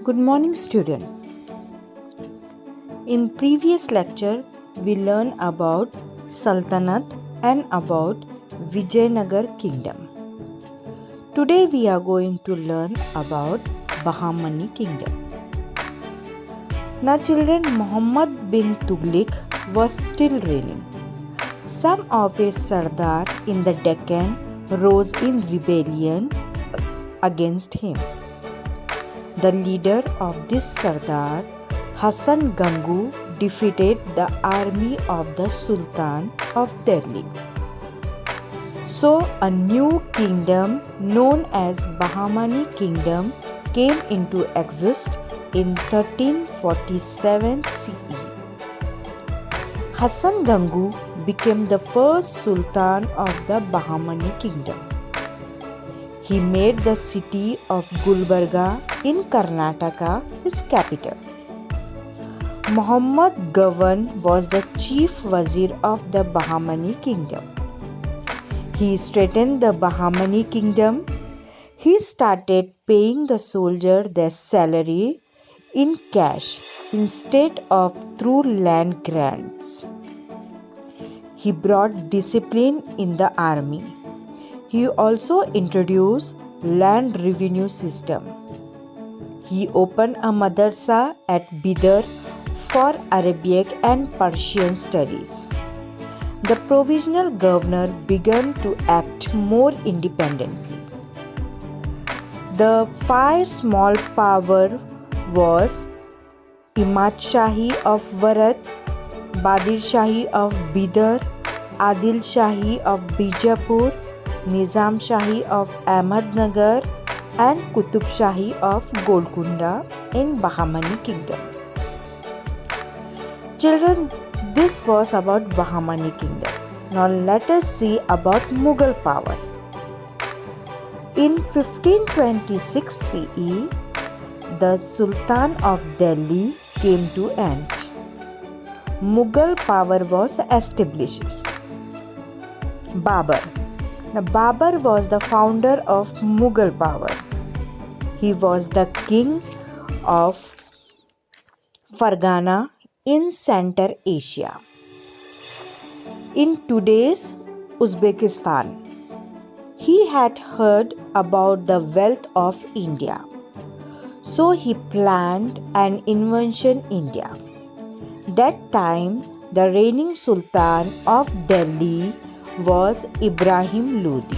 Good morning, student. In previous lecture, we learned about Sultanate and about Vijayanagar Kingdom. Today we are going to learn about Bahmani Kingdom. Now children, Muhammad bin Tughlaq was still reigning. Some of his Sardar in the Deccan rose in rebellion against him. The leader of this Sardar, Hassan Gangu, defeated the army of the Sultan of Delhi. So a new kingdom known as Bahmani Kingdom came into existence in 1347 CE. Hassan Gangu became the first Sultan of the Bahmani Kingdom. He made the city of Gulbarga in Karnataka his capital. Muhammad Gawan was the chief wazir of the Bahmani Kingdom. He strengthened the Bahmani Kingdom. He started paying the soldier their salary in cash instead of through land grants. He brought discipline in the army. He also introduced land revenue system. He opened a madrasa at Bidar for Arabic and Persian studies. The provisional governor began to act more independently. The five small powers was Imad Shahi of Varat, Badir Shahi of Bidar, Adil Shahi of Bijapur, Nizam Shahi of Ahmednagar and Qutub Shahi of Golconda in Bahmani Kingdom. Children, this was about Bahmani Kingdom. Now let us see about Mughal power. In 1526 CE, the Sultan of Delhi came to end. Mughal power was established. Babur. Now, Babur was the founder of Mughal power. He was the king of Fargana in Central Asia. In today's Uzbekistan, he had heard about the wealth of India. So he planned an invasion India. That time, the reigning Sultan of Delhi was Ibrahim Lodi.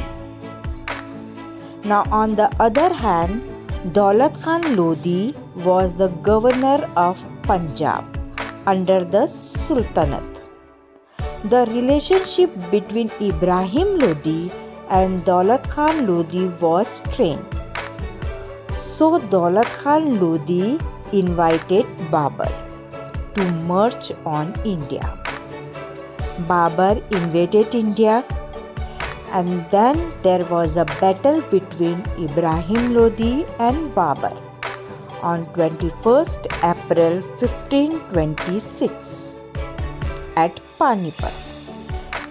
Now on the other hand, Daulat Khan Lodi was the governor of Punjab under the Sultanate. The relationship between Ibrahim Lodi and Daulat Khan Lodi was strained. So Daulat Khan Lodi invited Babur to march on India. Babur invaded India, and then there was a battle between Ibrahim Lodi and Babur on 21st April 1526 at Panipat.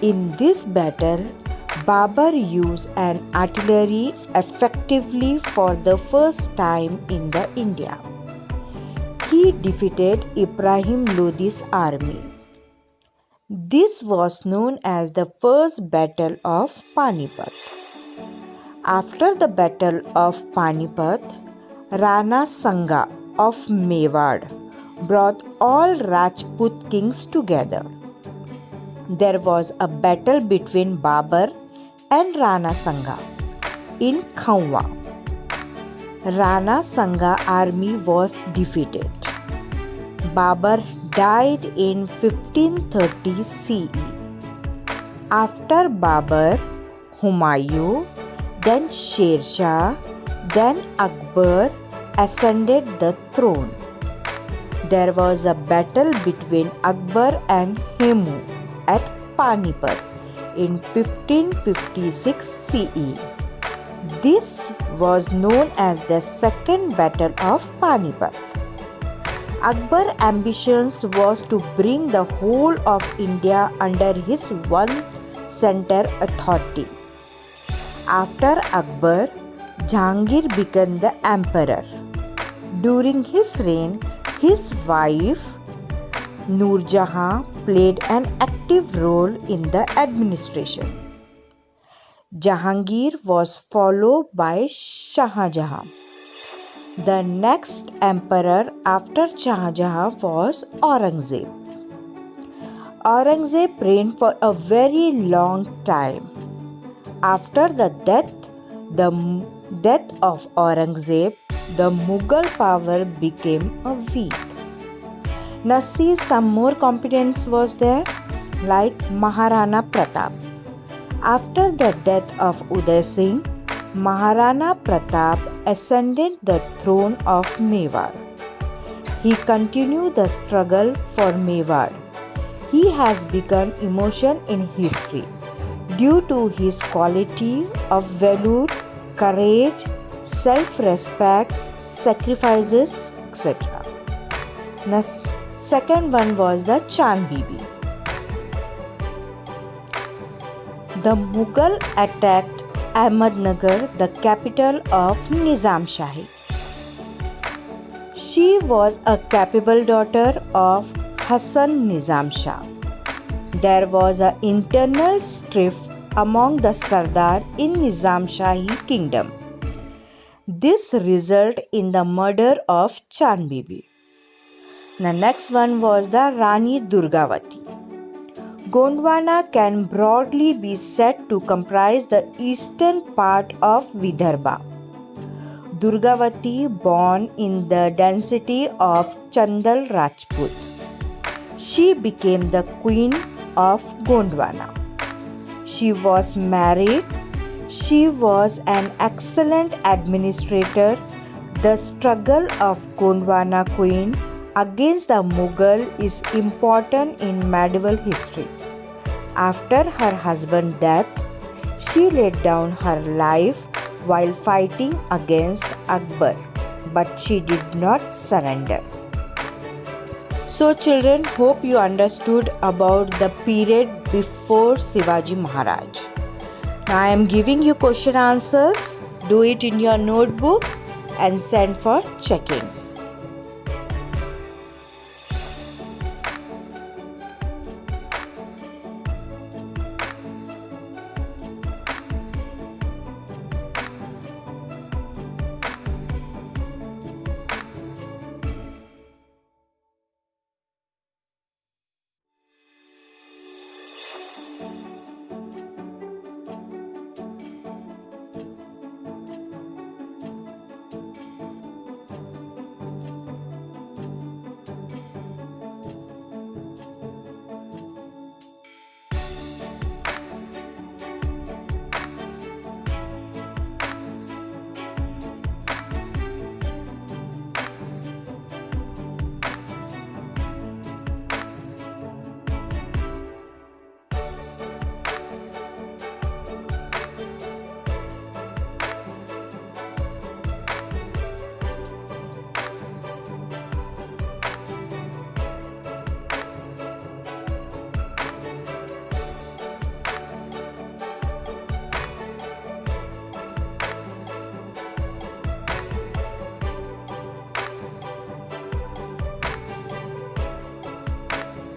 In this battle, Babur used an artillery effectively for the first time in the India. He defeated Ibrahim Lodi's army. This was known as the First Battle of Panipat. After the Battle of Panipat, Rana Sanga of Mewar brought all Rajput kings together. There was a battle between Babur and Rana Sanga in Khaunwa. Rana Sanga army was defeated. Babur died in 1530 CE. After Babur, Humayun, then Sher Shah, then Akbar ascended the throne. There was a battle between Akbar and Hemu at Panipat in 1556 CE. This was known as the Second Battle of Panipat. Akbar's ambitions was to bring the whole of India under his one center authority. After Akbar, Jahangir became the emperor. During his reign, his wife Noor Jahan played an active role in the administration. Jahangir was followed by Shah Jahan. The next emperor after Shah Jahan was Aurangzeb. Aurangzeb reigned for a very long time. After the death of Aurangzeb, the Mughal power became weak. Now see, some more competence was there, like Maharana Pratap. After the death of Uday Singh, Maharana Pratap ascended the throne of Mewar. He continued the struggle for Mewar. He has become emotion in history due to his quality of valor, courage, self-respect, sacrifices, etc. Now, second one was the Chand Bibi. The Mughal attacked Ahmednagar, the capital of Nizam Shahi. She was a capable daughter of Hassan Nizam Shah. There was an internal strife among the Sardar in Nizam Shahi kingdom. This resulted in the murder of Chand Bibi. The next one was the Rani Durgavati. Gondwana can broadly be said to comprise the eastern part of Vidarbha. Durgavati born in the dynasty of Chandal Rajput. She became the queen of Gondwana. She was married. She was an excellent administrator. The struggle of Gondwana queen against the Mughal is important in medieval history. After her husband's death, she laid down her life while fighting against Akbar, but she did not surrender. So children, hope you understood about the period before Shivaji Maharaj. Now I am giving you question answers. Do it in your notebook and send for checking.